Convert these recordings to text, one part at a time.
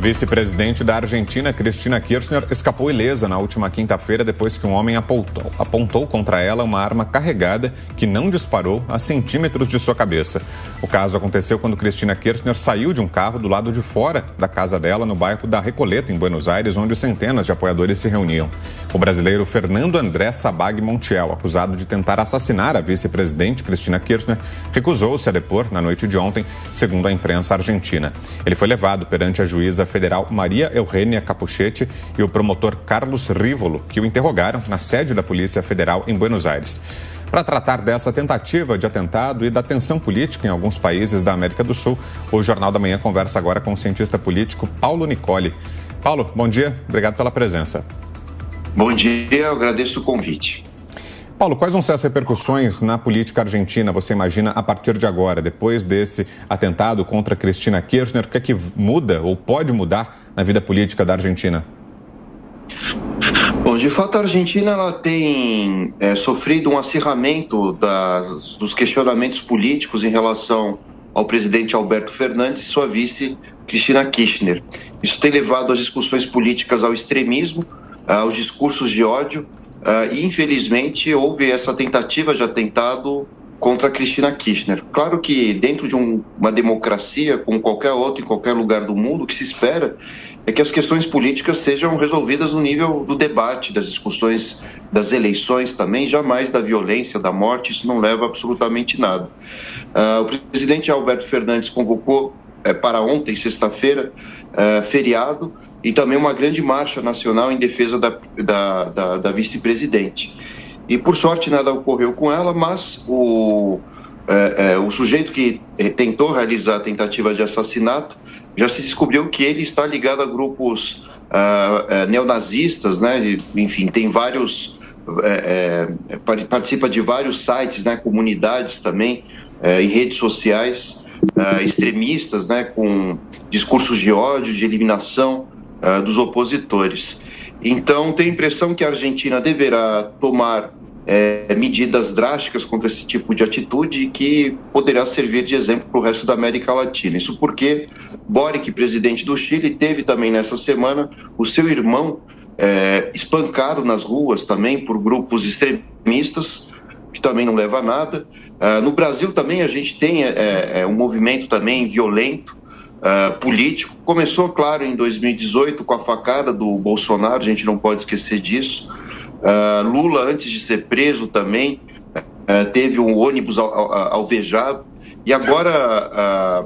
A vice-presidente da Argentina, Cristina Kirchner, escapou ilesa na última quinta-feira depois que um homem apontou contra ela uma arma carregada que não disparou a centímetros de sua cabeça. O caso aconteceu quando Cristina Kirchner saiu de um carro do lado de fora da casa dela, no bairro da Recoleta, em Buenos Aires, onde centenas de apoiadores se reuniam. O brasileiro Fernando André Sabag Montiel, acusado de tentar assassinar a vice-presidente Cristina Kirchner, recusou-se a depor na noite de ontem, segundo a imprensa argentina. Ele foi levado perante a juíza federal Maria Eugênia Capuchetti e o promotor Carlos Rívolo, que o interrogaram na sede da Polícia Federal em Buenos Aires. Para tratar dessa tentativa de atentado e da tensão política em alguns países da América do Sul, o Jornal da Manhã conversa agora com o cientista político Paulo Nicoli. Paulo, bom dia, obrigado pela presença. Bom dia, eu agradeço o convite. Paulo, quais vão ser as repercussões na política argentina, você imagina, a partir de agora, depois desse atentado contra Cristina Kirchner? O que é que muda ou pode mudar na vida política da Argentina? Bom, de fato, a Argentina ela tem sofrido um acirramento dos questionamentos políticos em relação ao presidente Alberto Fernandes e sua vice, Cristina Kirchner. Isso tem levado as discussões políticas ao extremismo, aos discursos de ódio, e infelizmente houve essa tentativa de atentado contra a Cristina Kirchner. Claro que dentro de uma democracia, como qualquer outra, em qualquer lugar do mundo, o que se espera é que as questões políticas sejam resolvidas no nível do debate, das discussões, das eleições também, jamais da violência, da morte. Isso não leva a absolutamente nada. O presidente Alberto Fernandes convocou para ontem, sexta-feira, feriado, e também uma grande marcha nacional em defesa da vice-presidente. E, por sorte, nada ocorreu com ela, mas o sujeito que tentou realizar a tentativa de assassinato, já se descobriu que ele está ligado a grupos neonazistas, né? Enfim, tem vários... participa de vários sites, né? Comunidades também, em redes sociais, extremistas, né? Com discursos de ódio, de eliminação dos opositores. Então, tenho a impressão que a Argentina deverá tomar medidas drásticas contra esse tipo de atitude e que poderá servir de exemplo para o resto da América Latina. Isso porque Boric, presidente do Chile, teve também nessa semana o seu irmão espancado nas ruas também por grupos extremistas, que também não leva a nada. No Brasil também a gente tem um movimento também violento, político. Começou, claro, em 2018 com a facada do Bolsonaro, a gente não pode esquecer disso. Lula, antes de ser preso também, teve um ônibus alvejado. E agora,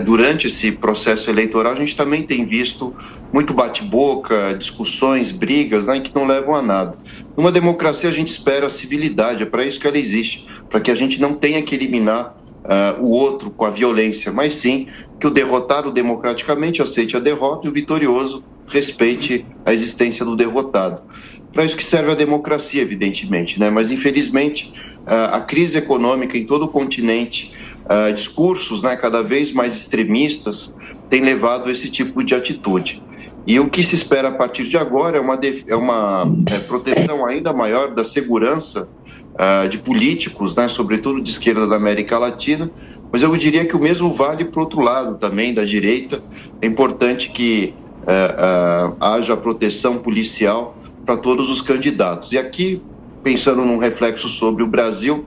durante esse processo eleitoral, a gente também tem visto muito bate-boca, discussões, brigas, né, que não levam a nada. Numa democracia a gente espera a civilidade, é para isso que ela existe, para que a gente não tenha que eliminar o outro com a violência, mas sim que o derrotado democraticamente aceite a derrota e o vitorioso respeite a existência do derrotado. Para isso que serve a democracia, evidentemente, né? Mas infelizmente a crise econômica em todo o continente, discursos, né, cada vez mais extremistas, tem levado a esse tipo de atitude. E o que se espera a partir de agora é uma proteção ainda maior da segurança de políticos, né, sobretudo de esquerda da América Latina, mas eu diria que o mesmo vale para o outro lado também, da direita. É importante que haja proteção policial para todos os candidatos. E aqui, pensando num reflexo sobre o Brasil,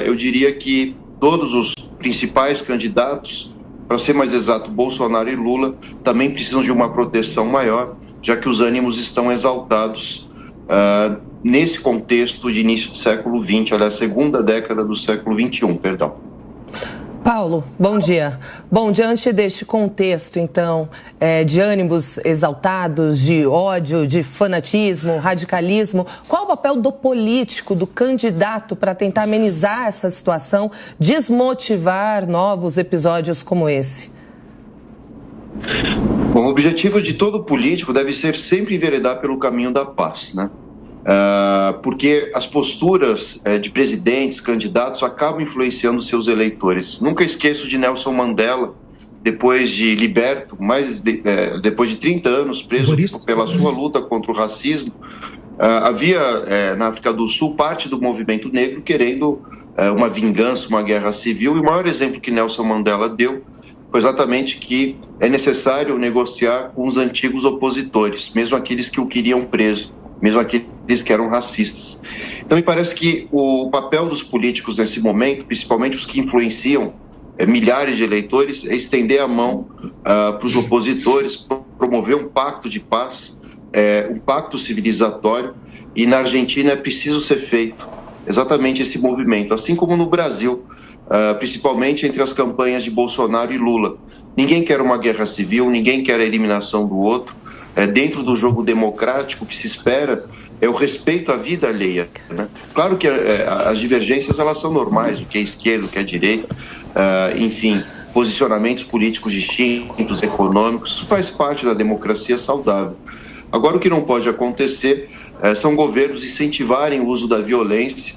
eu diria que todos os principais candidatos, para ser mais exato, Bolsonaro e Lula, também precisam de uma proteção maior, já que os ânimos estão exaltados nesse contexto de início do século XX, aliás, segunda década do século XXI, perdão. Paulo, bom dia. Bom, diante deste contexto, então, de ânimos exaltados, de ódio, de fanatismo, radicalismo, qual o papel do político, do candidato, para tentar amenizar essa situação, desmotivar novos episódios como esse? Bom, o objetivo de todo político deve ser sempre enveredar pelo caminho da paz, né? Porque as posturas de presidentes, candidatos, acabam influenciando seus eleitores. Nunca esqueço de Nelson Mandela, depois de liberto, depois de 30 anos preso pela sua luta contra o racismo. Havia na África do Sul parte do movimento negro querendo uma vingança, uma guerra civil, e o maior exemplo que Nelson Mandela deu foi exatamente que é necessário negociar com os antigos opositores, mesmo aqueles que o queriam preso, mesmo aqueles que eram racistas. Então, me parece que o papel dos políticos nesse momento, principalmente os que influenciam milhares de eleitores, é estender a mão para os opositores, promover um pacto de paz, um pacto civilizatório, e na Argentina é preciso ser feito exatamente esse movimento, assim como no Brasil, principalmente entre as campanhas de Bolsonaro e Lula. Ninguém quer uma guerra civil, ninguém quer a eliminação do outro. Dentro do jogo democrático, o que se espera é o respeito à vida alheia, né? Claro que as divergências elas são normais, o que é esquerda, o que é direita, enfim, posicionamentos políticos distintos, econômicos, isso faz parte da democracia saudável. Agora, o que não pode acontecer são governos incentivarem o uso da violência,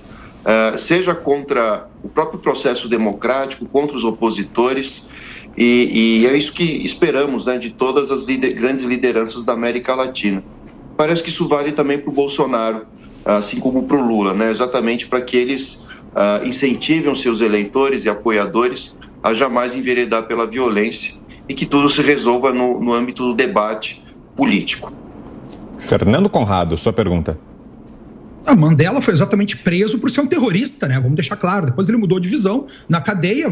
seja contra o próprio processo democrático, contra os opositores, e é isso que esperamos, né, de todas as grandes lideranças da América Latina. Parece que isso vale também para o Bolsonaro, assim como para o Lula, né, exatamente para que eles incentivem os seus eleitores e apoiadores a jamais enveredar pela violência e que tudo se resolva no âmbito do debate político. Fernando Conrado, sua pergunta. A Mandela foi exatamente preso por ser um terrorista, né? Vamos deixar claro. Depois ele mudou de visão. Na cadeia,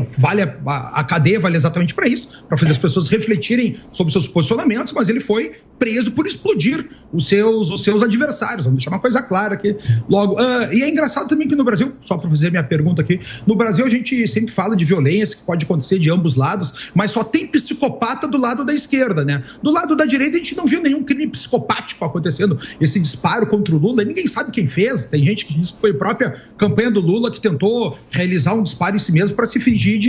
a cadeia vale exatamente para isso, para fazer as pessoas refletirem sobre seus posicionamentos, mas ele foi preso por explodir os seus adversários. Vamos deixar uma coisa clara aqui logo. E é engraçado também que no Brasil, só para fazer minha pergunta aqui, no Brasil a gente sempre fala de violência que pode acontecer de ambos lados, mas só tem psicopata do lado da esquerda, né? Do lado da direita a gente não viu nenhum crime psicopático acontecendo. Esse disparo contra o Lula, ninguém sabe quem fez. Tem gente que diz que foi a própria campanha do Lula que tentou realizar um disparo em si mesmo para se fingir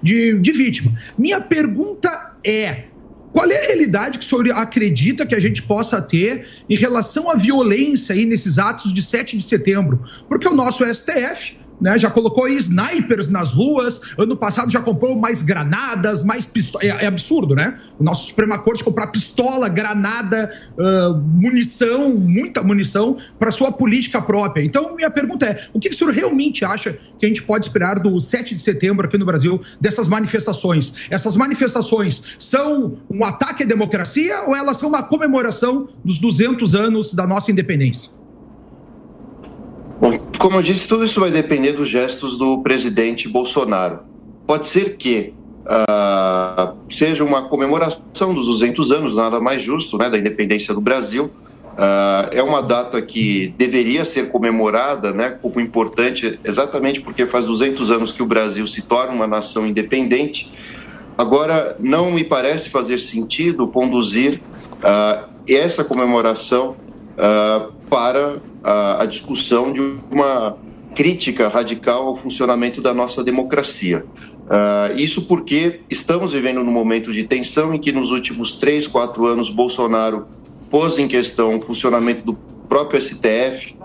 de vítima. Minha pergunta é: qual é a realidade que o senhor acredita que a gente possa ter em relação à violência aí nesses atos de 7 de setembro? Porque o nosso STF, né, já colocou aí snipers nas ruas, ano passado já comprou mais granadas, mais pistolas. É absurdo, né? O nosso Suprema Corte comprar pistola, granada, munição, muita munição para sua política própria. Então, minha pergunta é: o que o senhor realmente acha que a gente pode esperar do 7 de setembro aqui no Brasil, dessas manifestações? Essas manifestações são um ataque à democracia ou elas são uma comemoração dos 200 anos da nossa independência? Bom, como eu disse, tudo isso vai depender dos gestos do presidente Bolsonaro. Pode ser que seja uma comemoração dos 200 anos, nada mais justo, né, da independência do Brasil. É uma data que deveria ser comemorada, né, como importante, exatamente porque faz 200 anos que o Brasil se torna uma nação independente. Agora, não me parece fazer sentido conduzir essa comemoração para a discussão de uma crítica radical ao funcionamento da nossa democracia. Isso porque estamos vivendo num momento de tensão em que nos últimos 3, 4 anos Bolsonaro pôs em questão o funcionamento do próprio STF,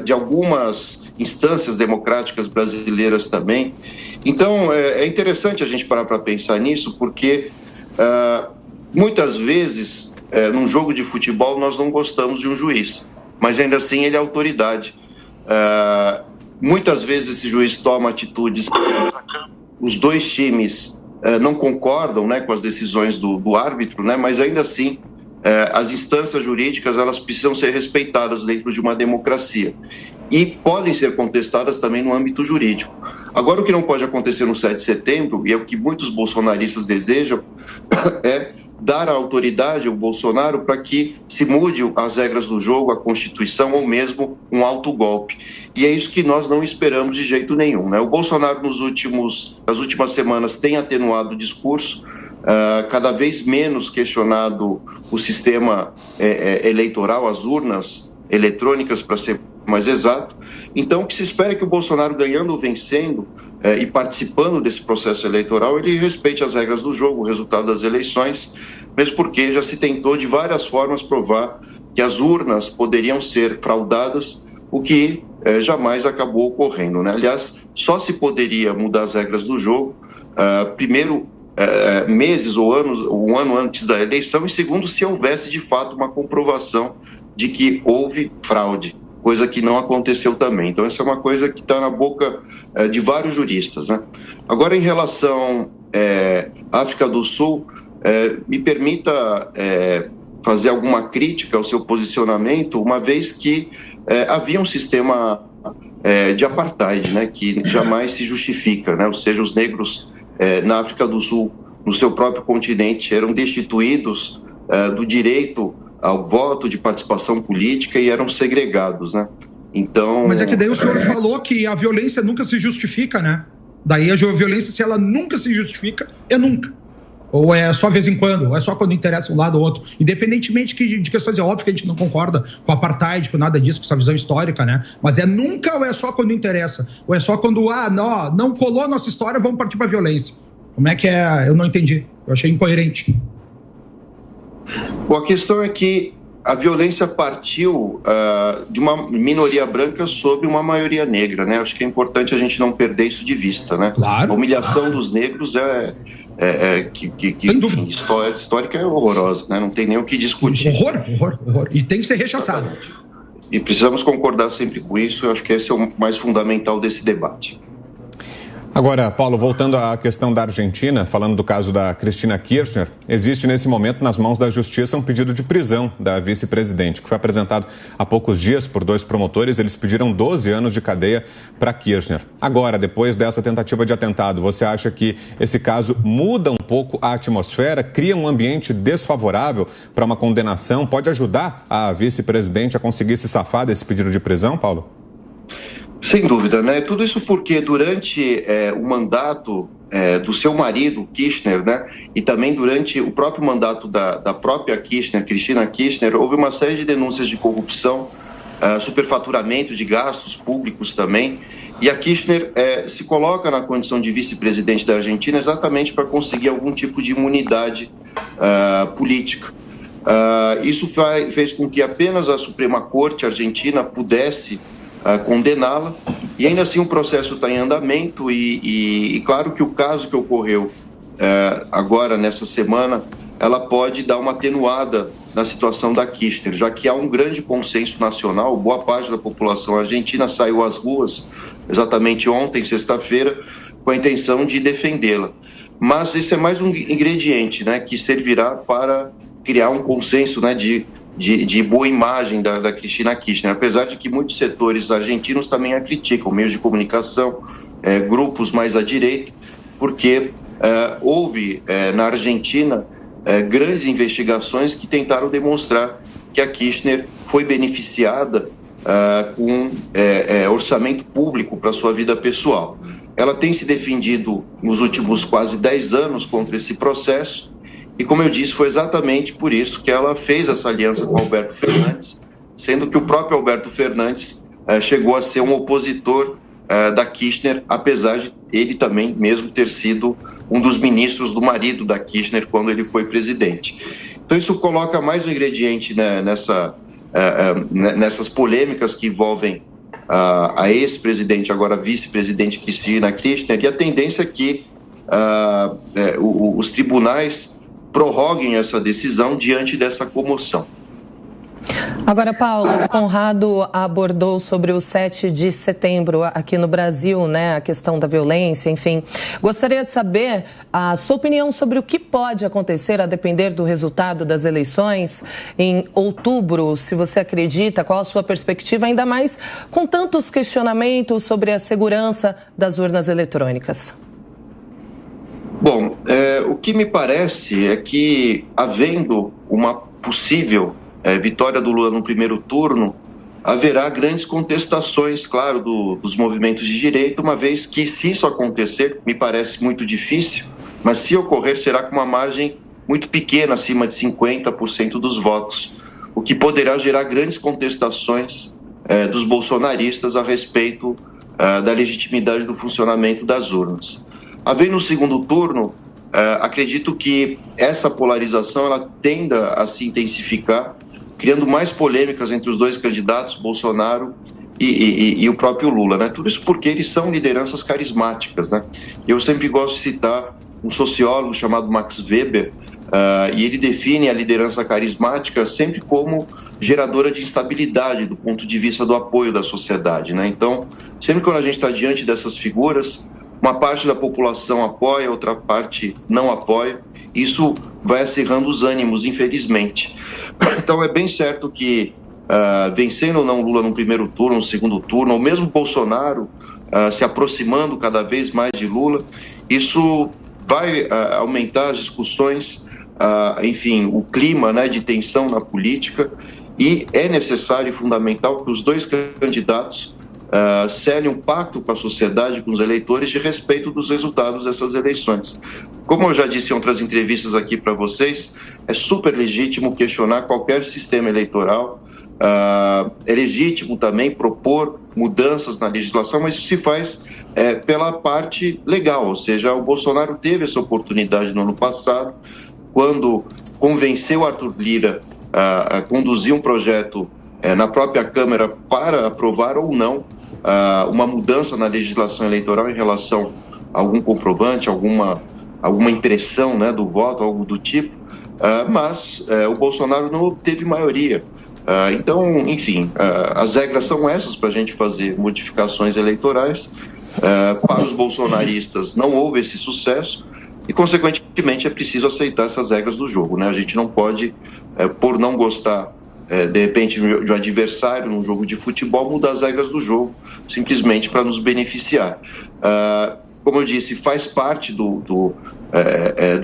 de algumas instâncias democráticas brasileiras também. Então, é interessante a gente parar para pensar nisso, porque muitas vezes, num jogo de futebol, nós não gostamos de um juiz, mas ainda assim ele é autoridade. Muitas vezes esse juiz toma atitudes que os dois times não concordam, né, com as decisões do árbitro, né, mas ainda assim as instâncias jurídicas elas precisam ser respeitadas dentro de uma democracia e podem ser contestadas também no âmbito jurídico. Agora, o que não pode acontecer no 7 de setembro, e é o que muitos bolsonaristas desejam, é dar a autoridade ao Bolsonaro para que se mude as regras do jogo, a Constituição ou mesmo um autogolpe. E é isso que nós não esperamos de jeito nenhum, né? O Bolsonaro nas últimas semanas tem atenuado o discurso, cada vez menos questionado o sistema eleitoral, as urnas eletrônicas, para ser mais exato. Então, o que se espera é que o Bolsonaro, ganhando ou vencendo e participando desse processo eleitoral, ele respeite as regras do jogo, o resultado das eleições, mesmo porque já se tentou de várias formas provar que as urnas poderiam ser fraudadas, o que jamais acabou ocorrendo, né? Aliás, só se poderia mudar as regras do jogo, primeiro, meses ou anos, um ano antes da eleição, e segundo, se houvesse de fato uma comprovação de que houve fraude, coisa que não aconteceu também. Então, essa é uma coisa que está na boca de vários juristas, né? Agora, em relação África do Sul, me permita fazer alguma crítica ao seu posicionamento, uma vez que havia um sistema de apartheid, né, que jamais se justifica, né? Ou seja, os negros na África do Sul, no seu próprio continente, eram destituídos do direito ao voto, de participação política, e eram segregados, né? Então... Mas é que daí o senhor falou que a violência nunca se justifica, né? Daí a violência, se ela nunca se justifica, é nunca. Ou é só vez em quando, ou é só quando interessa um lado ou outro. Independentemente de questões, é óbvio que a gente não concorda com o apartheid, com nada disso, com essa visão histórica, né? Mas é nunca ou é só quando interessa? Ou é só quando, não colou a nossa história, vamos partir para a violência. Como é que é? Eu não entendi. Eu achei incoerente. Bom, a questão é que a violência partiu de uma minoria branca sobre uma maioria negra, né? Acho que é importante a gente não perder isso de vista, né? Claro. A humilhação dos negros enfim, histórica é horrorosa, né? Não tem nem o que discutir. Horror. E tem que ser rechaçado. E precisamos concordar sempre com isso. Eu acho que esse é o mais fundamental desse debate. Agora, Paulo, voltando à questão da Argentina, falando do caso da Cristina Kirchner, existe nesse momento nas mãos da Justiça um pedido de prisão da vice-presidente, que foi apresentado há poucos dias por 2 promotores. Eles pediram 12 anos de cadeia para Kirchner. Agora, depois dessa tentativa de atentado, você acha que esse caso muda um pouco a atmosfera, cria um ambiente desfavorável para uma condenação? Pode ajudar a vice-presidente a conseguir se safar desse pedido de prisão, Paulo? Sem dúvida, né? Tudo isso porque durante o mandato do seu marido, Kirchner, né? E também durante o próprio mandato da própria Kirchner, Cristina Kirchner, houve uma série de denúncias de corrupção, superfaturamento de gastos públicos também. E a Kirchner se coloca na condição de vice-presidente da Argentina exatamente para conseguir algum tipo de imunidade política. Isso fez com que apenas a Suprema Corte argentina pudesse condená-la, e ainda assim o processo está em andamento e claro que o caso que ocorreu agora nessa semana, ela pode dar uma atenuada na situação da Kirchner, já que há um grande consenso nacional. Boa parte da população argentina saiu às ruas exatamente ontem, sexta-feira, com a intenção de defendê-la. Mas esse é mais um ingrediente, né, que servirá para criar um consenso, né, de boa imagem da Cristina Kirchner, apesar de que muitos setores argentinos também a criticam, meios de comunicação, grupos mais à direita, porque houve na Argentina grandes investigações que tentaram demonstrar que a Kirchner foi beneficiada com orçamento público para sua vida pessoal. Ela tem se defendido nos últimos quase 10 anos contra esse processo, e como eu disse, foi exatamente por isso que ela fez essa aliança com Alberto Fernandes, sendo que o próprio Alberto Fernandes chegou a ser um opositor da Kirchner, apesar de ele também mesmo ter sido um dos ministros do marido da Kirchner quando ele foi presidente. Então isso coloca mais um ingrediente, né, nessas polêmicas que envolvem a ex-presidente, agora vice-presidente Cristina Kirchner, e a tendência é que os tribunais prorroguem essa decisão diante dessa comoção. Agora, Paulo, o Conrado abordou sobre o 7 de setembro aqui no Brasil, né, a questão da violência, enfim. Gostaria de saber a sua opinião sobre o que pode acontecer a depender do resultado das eleições em outubro, se você acredita, qual a sua perspectiva, ainda mais com tantos questionamentos sobre a segurança das urnas eletrônicas. Bom, o que me parece é que, havendo uma possível vitória do Lula no primeiro turno, haverá grandes contestações, claro, dos movimentos de direita, uma vez que, se isso acontecer, me parece muito difícil, mas se ocorrer, será com uma margem muito pequena, acima de 50% dos votos, o que poderá gerar grandes contestações dos bolsonaristas a respeito da legitimidade do funcionamento das urnas. Havendo no segundo turno, acredito que essa polarização ela tenda a se intensificar, criando mais polêmicas entre os dois candidatos, Bolsonaro e o próprio Lula, né? Tudo isso porque eles são lideranças carismáticas, né? Eu sempre gosto de citar um sociólogo chamado Max Weber, e ele define a liderança carismática sempre como geradora de instabilidade do ponto de vista do apoio da sociedade, né? Então, sempre quando a gente está diante dessas figuras, uma parte da população apoia, outra parte não apoia. Isso vai acirrando os ânimos, infelizmente. Então é bem certo que, vencendo ou não Lula no primeiro turno, no segundo turno, ou mesmo Bolsonaro se aproximando cada vez mais de Lula, isso vai aumentar as discussões, enfim, o clima, né, de tensão na política, e é necessário e fundamental que os dois candidatos selem um pacto com a sociedade, com os eleitores, de respeito dos resultados dessas eleições. Como eu já disse em outras entrevistas aqui para vocês, é super legítimo questionar qualquer sistema eleitoral, é legítimo também propor mudanças na legislação, mas isso se faz pela parte legal, ou seja, o Bolsonaro teve essa oportunidade no ano passado, quando convenceu Arthur Lira a conduzir um projeto na própria Câmara para aprovar ou não uma mudança na legislação eleitoral em relação a algum comprovante, alguma impressão, né, do voto, algo do tipo, mas o Bolsonaro não obteve maioria. Então, enfim, as regras são essas para a gente fazer modificações eleitorais. Para os bolsonaristas não houve esse sucesso e, consequentemente, é preciso aceitar essas regras do jogo, né? A gente não pode, por não gostar, de repente, de um adversário num jogo de futebol, mudar as regras do jogo, simplesmente para nos beneficiar. Como eu disse, faz parte do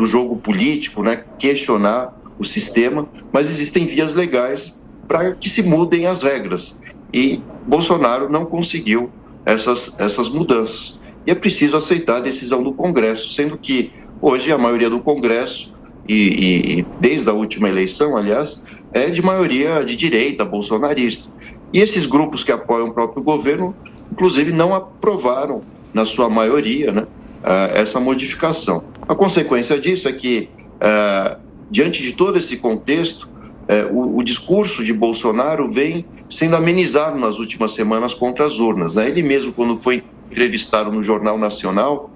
jogo político, né, questionar o sistema, mas existem vias legais para que se mudem as regras. E Bolsonaro não conseguiu essas mudanças. E é preciso aceitar a decisão do Congresso, sendo que hoje a maioria do Congresso, e desde a última eleição, aliás, é de maioria de direita, bolsonarista. E esses grupos que apoiam o próprio governo, inclusive, não aprovaram, na sua maioria, né, essa modificação. A consequência disso é que, diante de todo esse contexto, o discurso de Bolsonaro vem sendo amenizado nas últimas semanas contra as urnas, né? Ele mesmo, quando foi entrevistado no Jornal Nacional,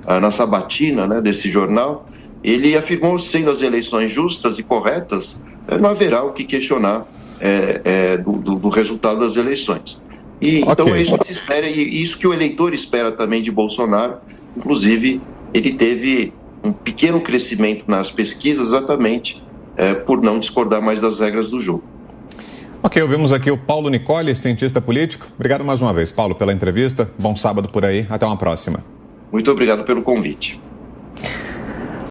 na sabatina, né, desse jornal, ele afirmou, sendo as eleições justas e corretas, não haverá o que questionar do resultado das eleições. Então é isso que se espera, e isso que o eleitor espera também de Bolsonaro. Inclusive, ele teve um pequeno crescimento nas pesquisas exatamente por não discordar mais das regras do jogo. Ok, ouvimos aqui o Paulo Nicoli, cientista político. Obrigado mais uma vez, Paulo, pela entrevista. Bom sábado por aí. Até uma próxima. Muito obrigado pelo convite.